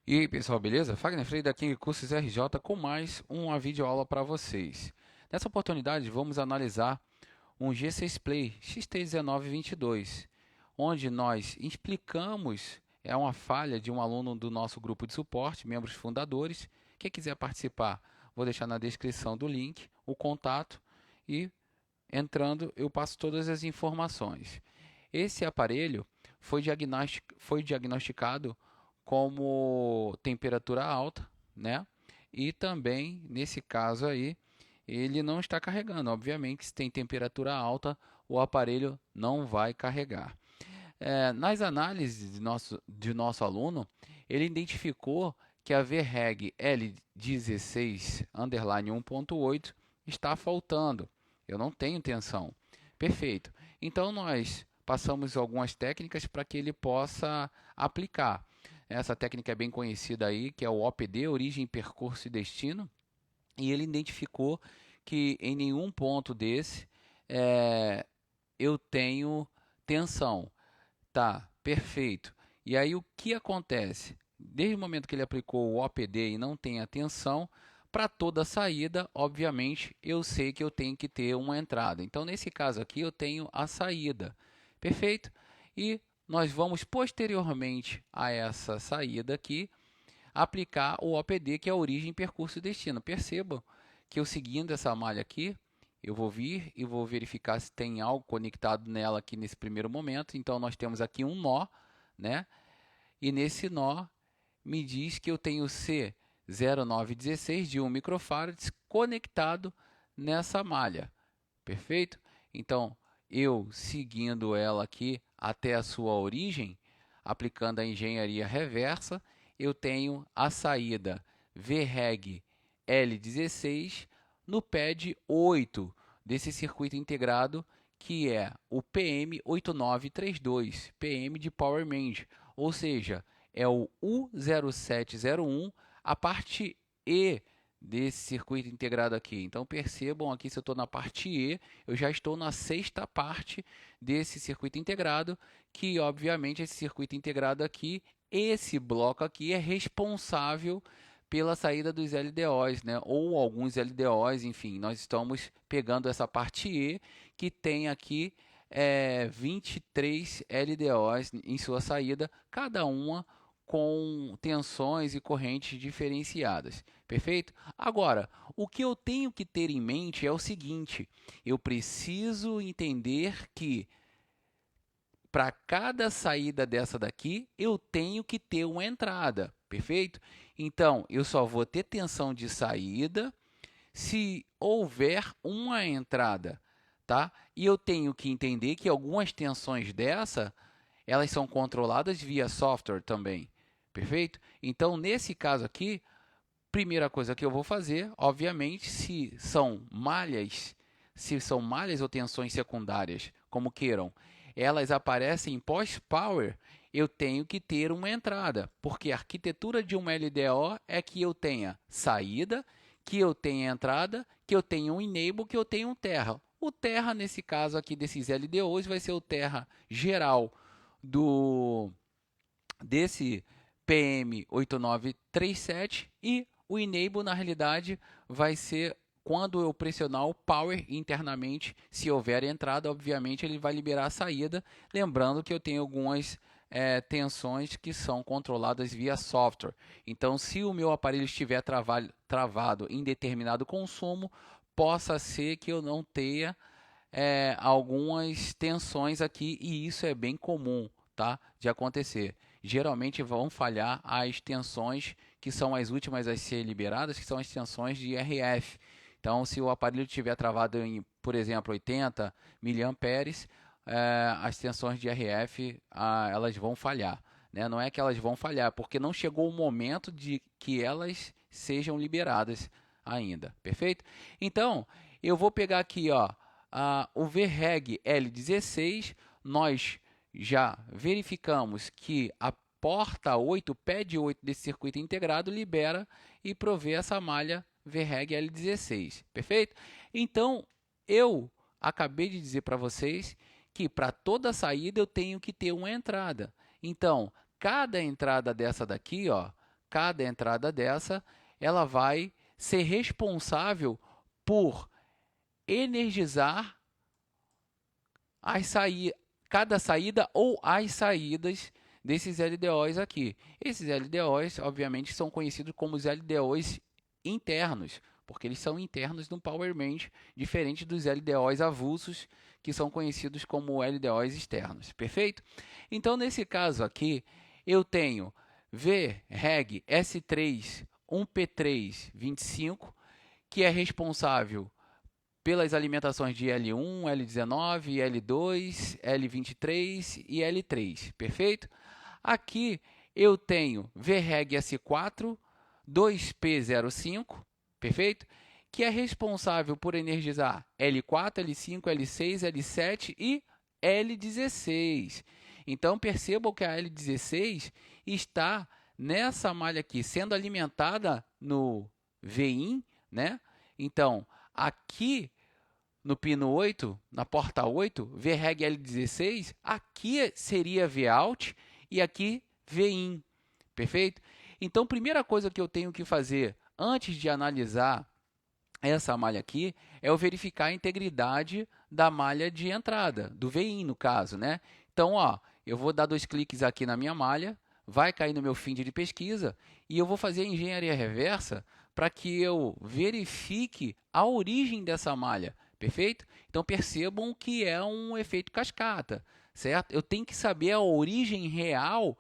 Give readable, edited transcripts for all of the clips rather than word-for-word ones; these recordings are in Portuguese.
E aí pessoal, beleza? Fagner Freire da King Cursos RJ com mais uma videoaula para vocês. Nessa oportunidade vamos analisar um G6 Play XT1922, onde nós explicamos uma falha de um aluno do nosso grupo de suporte, membros fundadores. Quem quiser participar, vou deixar na descrição do link o contato e entrando eu passo todas as informações. Esse aparelho foi diagnosticado como temperatura alta, né? E também, nesse caso aí, ele não está carregando. Obviamente, se tem temperatura alta, o aparelho não vai carregar. Nas análises de nosso aluno, ele identificou que a VREG L16-1.8 está faltando. Eu não tenho tensão. Perfeito. Então, nós passamos algumas técnicas para que ele possa aplicar. Essa técnica é bem conhecida aí, que é o OPD, Origem, Percurso e Destino. E ele identificou que em nenhum ponto desse eu tenho tensão. Tá, perfeito. E aí o que acontece? Desde o momento que ele aplicou o OPD e não tem atenção, para toda saída, obviamente, eu sei que eu tenho que ter uma entrada. Então, nesse caso aqui, eu tenho a saída. Perfeito? E nós vamos posteriormente a essa saída aqui aplicar o OPD, que é a origem, percurso e destino. Percebam que eu seguindo essa malha aqui, eu vou vir e vou verificar se tem algo conectado nela aqui nesse primeiro momento. Então, nós temos aqui um nó, né? E nesse nó me diz que eu tenho C0916 de 1 microfarads conectado nessa malha. Perfeito? Então, eu seguindo ela aqui até a sua origem, aplicando a engenharia reversa, eu tenho a saída VREG L16 no pad 8 desse circuito integrado, que é o PM8932, PM de Power Mange, ou seja, é o U0701, a parte E desse circuito integrado aqui. Então percebam aqui, se eu estou na parte E, eu já estou na sexta parte desse circuito integrado, que obviamente esse circuito integrado aqui, esse bloco aqui é responsável pela saída dos LDOs, né? Ou alguns LDOs, enfim, nós estamos pegando essa parte E que tem aqui 23 LDOs em sua saída, cada uma com tensões e correntes diferenciadas. Perfeito? Agora, o que eu tenho que ter em mente é o seguinte: eu preciso entender que para cada saída dessa daqui, eu tenho que ter uma entrada. Perfeito? Então, eu só vou ter tensão de saída se houver uma entrada, tá? E eu tenho que entender que algumas tensões dessa, elas são controladas via software também. Perfeito? Então, nesse caso aqui, primeira coisa que eu vou fazer, obviamente, se são malhas ou tensões secundárias, como queiram, elas aparecem pós-power, eu tenho que ter uma entrada, porque a arquitetura de uma LDO é que eu tenha saída, que eu tenha entrada, que eu tenha um enable, que eu tenha um terra. O terra, nesse caso aqui desses LDOs, vai ser o terra geral do desse PM8937 e o enable na realidade vai ser quando eu pressionar o power internamente, se houver entrada, obviamente ele vai liberar a saída, lembrando que eu tenho algumas tensões que são controladas via software. Então, se o meu aparelho estiver travado em determinado consumo, possa ser que eu não tenha algumas tensões aqui e isso é bem comum, tá, de acontecer. Geralmente vão falhar as tensões que são as últimas a ser liberadas, que são as tensões de RF. Então, se o aparelho estiver travado em, por exemplo, 80 miliamperes, as tensões de RF elas vão falhar. Né? Não é que elas vão falhar, porque não chegou o momento de que elas sejam liberadas ainda. Perfeito? Então, eu vou pegar aqui, ó, o VREG L16, nós já verificamos que a porta 8, pad 8 desse circuito integrado libera e provê essa malha VREG L16, perfeito? Então, eu acabei de dizer para vocês que para toda saída eu tenho que ter uma entrada. Então, cada entrada dessa daqui, ó, cada entrada dessa, ela vai ser responsável por energizar cada saída ou as saídas desses LDOs aqui. Esses LDOs, obviamente, são conhecidos como os LDOs internos, porque eles são internos no Power Range, diferente dos LDOs avulsos, que são conhecidos como LDOs externos. Perfeito? Então, nesse caso aqui, eu tenho VREG S3 1P3 25, que é responsável pelas alimentações de L1, L19, L2, L23 e L3, perfeito? Aqui eu tenho VREG S4 2P05, perfeito? Que é responsável por energizar L4, L5, L6, L7 e L16. Então percebam que a L16 está nessa malha aqui, sendo alimentada no VIN, né? Então, aqui no pino 8, na porta 8, VREG L16, aqui seria Vout e aqui VIN, perfeito? Então, primeira coisa que eu tenho que fazer antes de analisar essa malha aqui é eu verificar a integridade da malha de entrada, do VIN no caso, né? Então, ó, eu vou dar 2 cliques aqui na minha malha, vai cair no meu find de pesquisa e eu vou fazer a engenharia reversa para que eu verifique a origem dessa malha, perfeito? Então percebam que é um efeito cascata, certo? Eu tenho que saber a origem real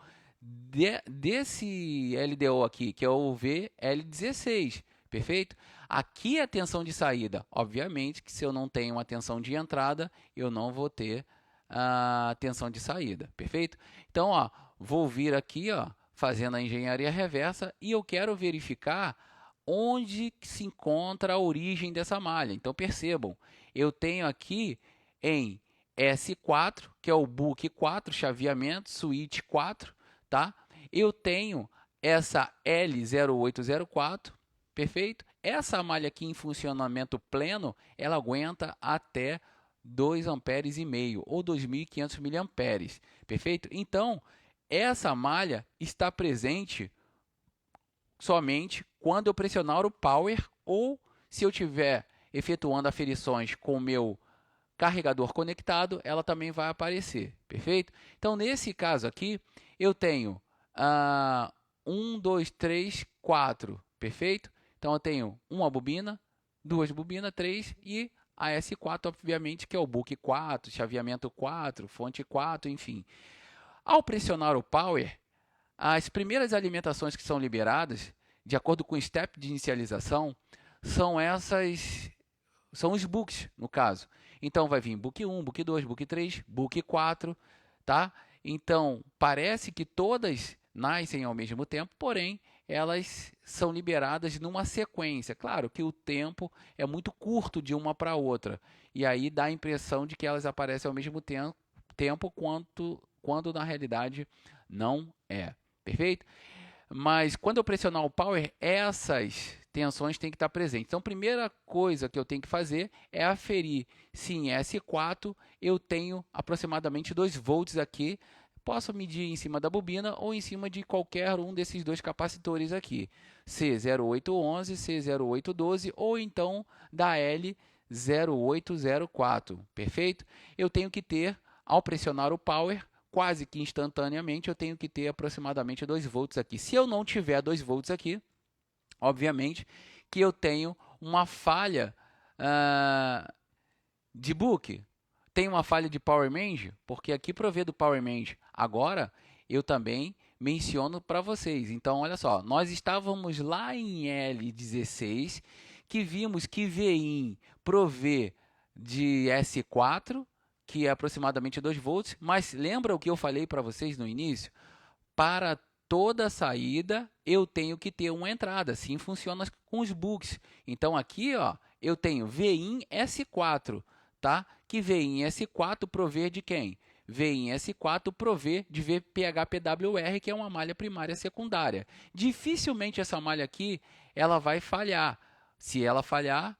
desse LDO aqui, que é o VL16, perfeito? Aqui é a tensão de saída. Obviamente que se eu não tenho uma tensão de entrada, eu não vou ter a tensão de saída, perfeito? Então, ó, vou vir aqui, ó, fazendo a engenharia reversa e eu quero verificar onde se encontra a origem dessa malha. Então, percebam, eu tenho aqui em S4, que é o book 4, chaveamento, switch 4, tá? Eu tenho essa L0804, perfeito? Essa malha aqui em funcionamento pleno, ela aguenta até 2,5 amperes ou 2.500 miliamperes, perfeito? Então, essa malha está presente somente quando eu pressionar o power ou se eu estiver efetuando aferições com o meu carregador conectado, ela também vai aparecer, perfeito? Então, nesse caso aqui, eu tenho 1, 2, 3, 4, perfeito? Então, eu tenho uma bobina, 2 bobinas, 3 e a S4, obviamente, que é o book 4, chaveamento 4, fonte 4, enfim. Ao pressionar o power, as primeiras alimentações que são liberadas, de acordo com o step de inicialização, são os books, no caso. Então, vai vir book 1, book 2, book 3, book 4, tá? Então, parece que todas nascem ao mesmo tempo, porém, elas são liberadas numa sequência. Claro que o tempo é muito curto de uma para outra, e aí dá a impressão de que elas aparecem ao mesmo tempo quando na realidade não é. Perfeito? Mas quando eu pressionar o power, essas tensões têm que estar presentes. Então, a primeira coisa que eu tenho que fazer é aferir se em S4 eu tenho aproximadamente 2 volts aqui. Posso medir em cima da bobina ou em cima de qualquer um desses dois capacitores aqui. C0811, C0812 ou então da L0804. Perfeito? Eu tenho que ter, ao pressionar o power, quase que instantaneamente eu tenho que ter aproximadamente 2 volts aqui. Se eu não tiver 2 volts aqui, obviamente que eu tenho uma falha de book. Tem uma falha de Power Range, porque aqui para ver do Power Range agora, eu também menciono para vocês. Então, olha só, nós estávamos lá em L16, que vimos que VIN provê de S4, que é aproximadamente 2 volts, mas lembra o que eu falei para vocês no início? Para toda saída, eu tenho que ter uma entrada, assim funciona com os books. Então aqui, ó, eu tenho VIN S4, tá? Que VIN S4 provê de quem? VIN S4 provê de VPHPWR, que é uma malha primária secundária. Dificilmente essa malha aqui, ela vai falhar. Se ela falhar,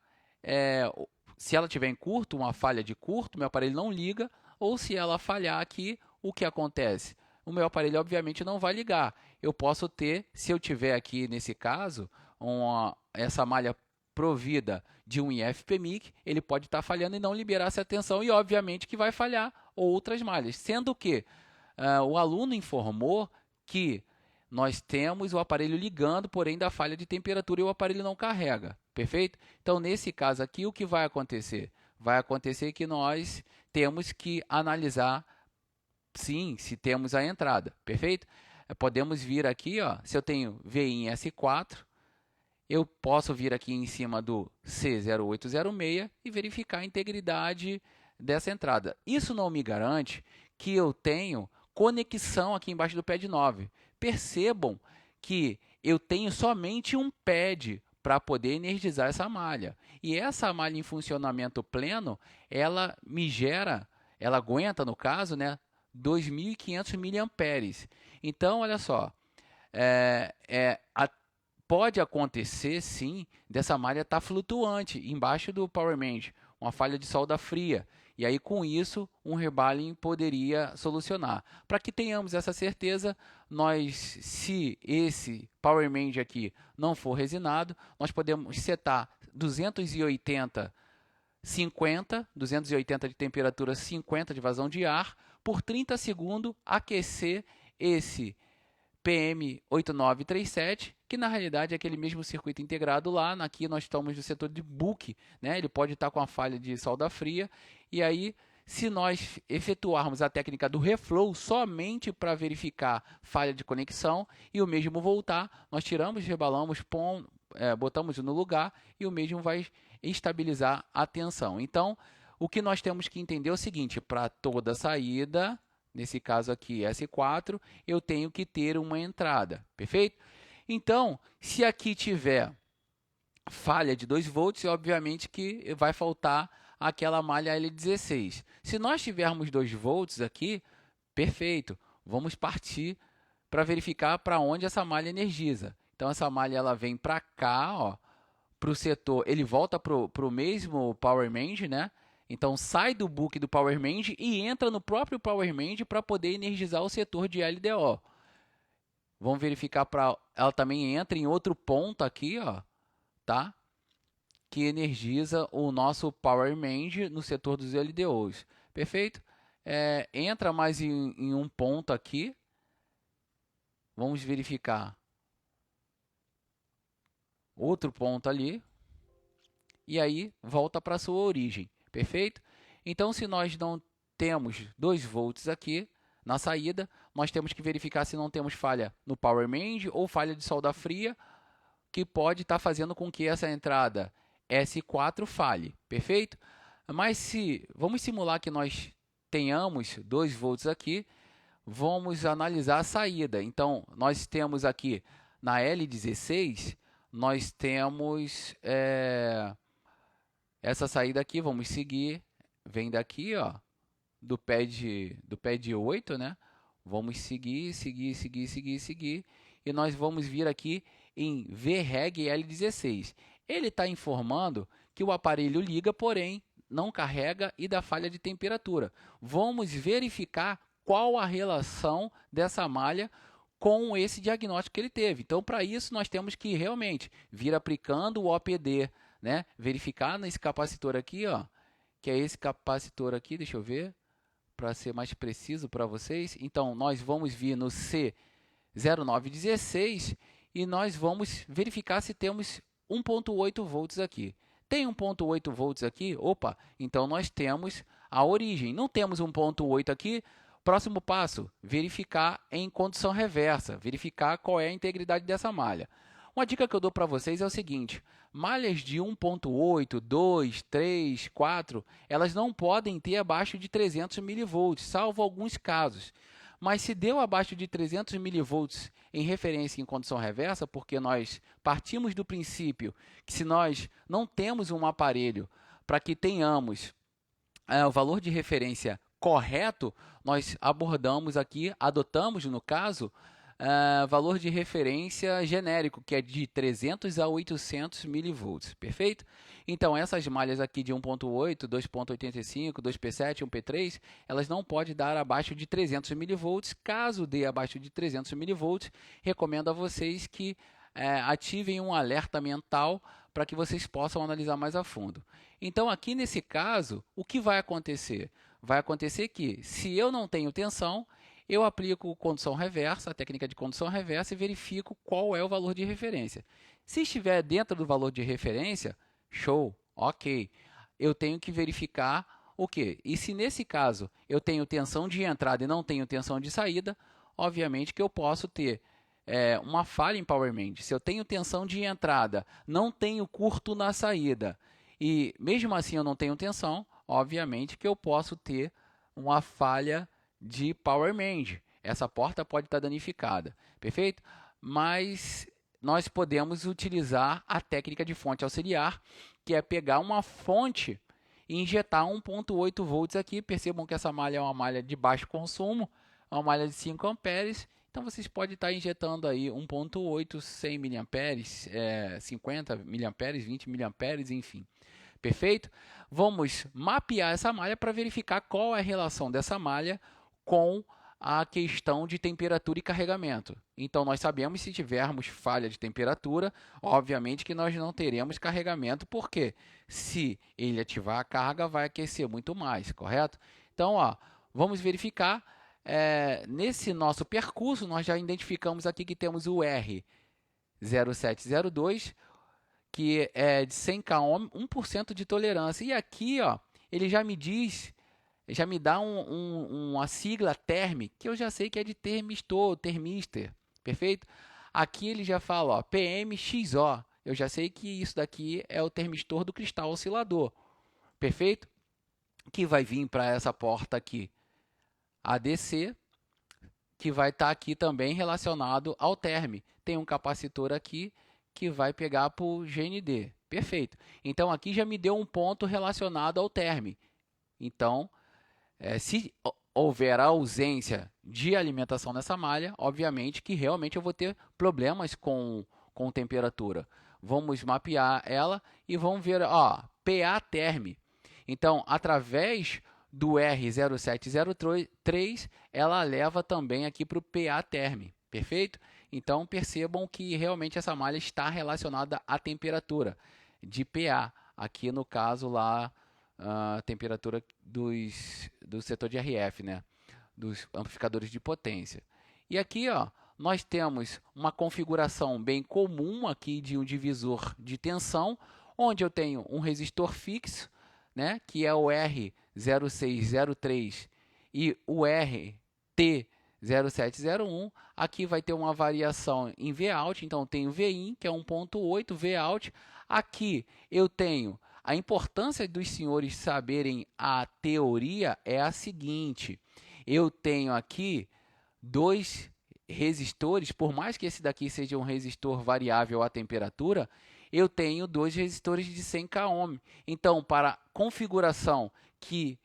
se ela tiver em curto, uma falha de curto, meu aparelho não liga, ou se ela falhar aqui, o que acontece? o meu aparelho obviamente não vai ligar. Eu posso ter, se eu tiver aqui nesse caso, essa malha provida de um IFPMIC, ele pode estar falhando e não liberar essa tensão e obviamente que vai falhar outras malhas. Sendo que o aluno informou que nós temos o aparelho ligando, porém da falha de temperatura e o aparelho não carrega, perfeito? Então, nesse caso aqui, o que vai acontecer? Vai acontecer que nós temos que analisar, sim, se temos a entrada, perfeito? Podemos vir aqui, ó, se eu tenho VIN em S4, eu posso vir aqui em cima do C0806 e verificar a integridade dessa entrada. Isso não me garante que eu tenho conexão aqui embaixo do pad 9. Percebam que eu tenho somente um pad para poder energizar essa malha. E essa malha em funcionamento pleno, ela me gera, ela aguenta, no caso, né, 2.500 mAh. Então, olha só, pode acontecer, sim, dessa malha estar flutuante embaixo do Power Manage, uma falha de solda fria. E aí, com isso, um rebaling poderia solucionar. Para que tenhamos essa certeza, se esse Power Manage aqui não for resinado, nós podemos setar 280 de temperatura, 50 de vazão de ar, por 30 segundos, aquecer esse PM8937, que na realidade é aquele mesmo circuito integrado lá. Aqui nós estamos no setor de book, né? Ele pode estar com a falha de solda fria. E aí, se nós efetuarmos a técnica do reflow somente para verificar falha de conexão e o mesmo voltar, nós tiramos, rebalamos, botamos no lugar e o mesmo vai estabilizar a tensão. Então, o que nós temos que entender é o seguinte: para toda saída, nesse caso aqui S4, eu tenho que ter uma entrada, perfeito? Então, se aqui tiver falha de 2 volts, obviamente que vai faltar aquela malha L16. Se nós tivermos 2 volts aqui, perfeito, vamos partir para verificar para onde essa malha energiza. Então, essa malha ela vem para cá, ó, para o setor, ele volta para o mesmo Power Manage, né? Então, sai do book do Power Manage e entra no próprio Power Manage para poder energizar o setor de LDO. Vamos verificar para ela também entra em outro ponto aqui, ó, tá? Que energiza o nosso Power Manage no setor dos LDOs. Perfeito? Entra mais em um ponto aqui. Vamos verificar outro ponto ali. E aí volta para a sua origem. Perfeito? Então, se nós não temos 2 volts aqui na saída, nós temos que verificar se não temos falha no Power Manage ou falha de solda fria, que pode estar fazendo com que essa entrada S4 falhe. Perfeito? Mas vamos simular que nós tenhamos 2 volts aqui, vamos analisar a saída. Então, nós temos aqui na L16, nós temos essa saída aqui, vamos seguir, vem daqui, ó, do pad 8, né? Vamos seguir, e nós vamos vir aqui em VREG L16. Ele está informando que o aparelho liga, porém não carrega e dá falha de temperatura. Vamos verificar qual a relação dessa malha com esse diagnóstico que ele teve. Então, para isso, nós temos que realmente vir aplicando o OPD, né? Verificar nesse capacitor aqui, ó, que é esse capacitor aqui, deixa eu ver, para ser mais preciso para vocês. Então, nós vamos vir no C0916 e nós vamos verificar se temos 1.8 volts aqui. Tem 1.8 volts aqui? Opa, então nós temos a origem. Não temos 1.8 aqui. Próximo passo, verificar em condição reversa, verificar qual é a integridade dessa malha. Uma dica que eu dou para vocês é o seguinte: malhas de 1.8, 2, 3, 4, elas não podem ter abaixo de 300 mV, salvo alguns casos. Mas se deu abaixo de 300 mV em referência em condição reversa, porque nós partimos do princípio que se nós não temos um aparelho para que tenhamos o valor de referência correto, nós abordamos aqui, adotamos no caso, valor de referência genérico, que é de 300 a 800 milivolts, perfeito? Então, essas malhas aqui de 1.8, 2.85, 2P7, 1P3, elas não podem dar abaixo de 300 milivolts. Caso dê abaixo de 300 milivolts, recomendo a vocês que ativem um alerta mental para que vocês possam analisar mais a fundo. Então, aqui nesse caso, o que vai acontecer? Vai acontecer que, se eu não tenho tensão, eu aplico condução reversa, a técnica de condução reversa, e verifico qual é o valor de referência. Se estiver dentro do valor de referência, show, ok. Eu tenho que verificar o quê? E se nesse caso eu tenho tensão de entrada e não tenho tensão de saída, obviamente que eu posso ter uma falha em power mend. Se eu tenho tensão de entrada, não tenho curto na saída, e mesmo assim eu não tenho tensão, obviamente que eu posso ter uma falha de power mend. Essa porta pode estar danificada, perfeito? Mas nós podemos utilizar a técnica de fonte auxiliar, que é pegar uma fonte e injetar 1.8 volts aqui. Percebam que essa malha é uma malha de baixo consumo, é uma malha de 5 amperes. Então vocês podem estar injetando aí 1.8, 100 miliamperes, 50 miliamperes, 20 miliamperes, enfim. Perfeito? Vamos mapear essa malha para verificar qual é a relação dessa malha com a questão de temperatura e carregamento. Então, nós sabemos se tivermos falha de temperatura, obviamente que nós não teremos carregamento, porque se ele ativar a carga, vai aquecer muito mais, correto? Então, vamos verificar. Nesse nosso percurso, nós já identificamos aqui que temos o R0702, que é de 100 kΩ, 1% de tolerância. E aqui, ele já me diz, já me dá uma sigla term, que eu já sei que é de termistor, termister, perfeito? Aqui ele já fala, PMXO, eu já sei que isso daqui é o termistor do cristal oscilador, perfeito? Que vai vir para essa porta aqui, ADC, que vai estar aqui também relacionado ao term. Tem um capacitor aqui que vai pegar para o GND. Perfeito. Então, aqui já me deu um ponto relacionado ao term. Então, se houver a ausência de alimentação nessa malha, obviamente que realmente eu vou ter problemas com temperatura. Vamos mapear ela e vamos ver, PA term. Então, através do R0703, ela leva também aqui para o PA term. Perfeito? Então, percebam que realmente essa malha está relacionada à temperatura de PA. Aqui, no caso, lá, a temperatura do setor de RF, né? Dos amplificadores de potência. E aqui, nós temos uma configuração bem comum aqui de um divisor de tensão, onde eu tenho um resistor fixo, né? Que é o R0603 e o RT0701. Aqui vai ter uma variação em Vout, então eu tenho Vin, que é 1.8, Vout. Aqui eu tenho, a importância dos senhores saberem a teoria é a seguinte: eu tenho aqui dois resistores, por mais que esse daqui seja um resistor variável à temperatura, eu tenho dois resistores de 100 kΩ. Então, para configuração que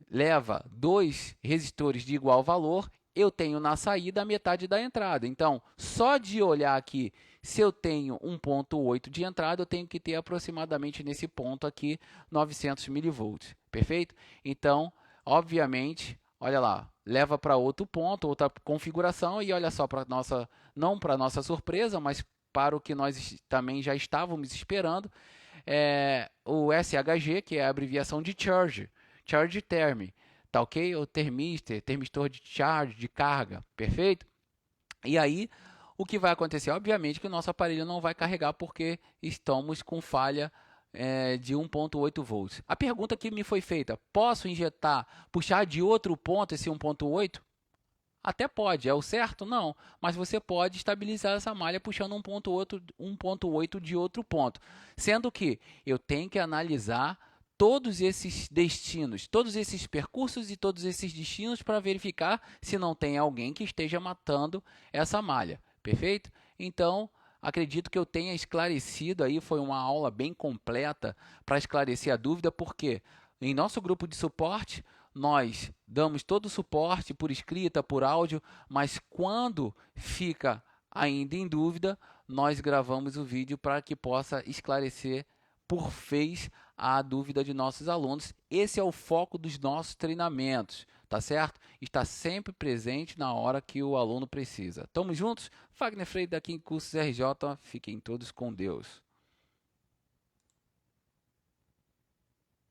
leva dois resistores de igual valor, eu tenho na saída a metade da entrada. Então, só de olhar aqui, se eu tenho 1.8 de entrada, eu tenho que ter aproximadamente nesse ponto aqui 900 milivolts, perfeito? Então, obviamente, olha lá, leva para outro ponto, outra configuração, e olha só, não para nossa surpresa, mas para o que nós também já estávamos esperando, o SHG, que é a abreviação de Charge Term, tá ok? O termistor de charge, de carga, perfeito? E aí, o que vai acontecer? Obviamente que o nosso aparelho não vai carregar porque estamos com falha de 1.8 volts. A pergunta que me foi feita, posso puxar de outro ponto esse 1.8? Até pode, é o certo? Não, mas você pode estabilizar essa malha puxando 1.8 de outro ponto. Sendo que eu tenho que analisar todos esses destinos, todos esses percursos e todos esses destinos para verificar se não tem alguém que esteja matando essa malha. Perfeito? Então, acredito que eu tenha esclarecido aí, foi uma aula bem completa para esclarecer a dúvida, porque em nosso grupo de suporte nós damos todo o suporte por escrita, por áudio, mas quando fica ainda em dúvida, nós gravamos o vídeo para que possa esclarecer por vez a dúvida de nossos alunos. Esse é o foco dos nossos treinamentos, tá certo? Está sempre presente na hora que o aluno precisa. Tamo juntos? Fagner Freire daqui em Cursos RJ. Fiquem todos com Deus.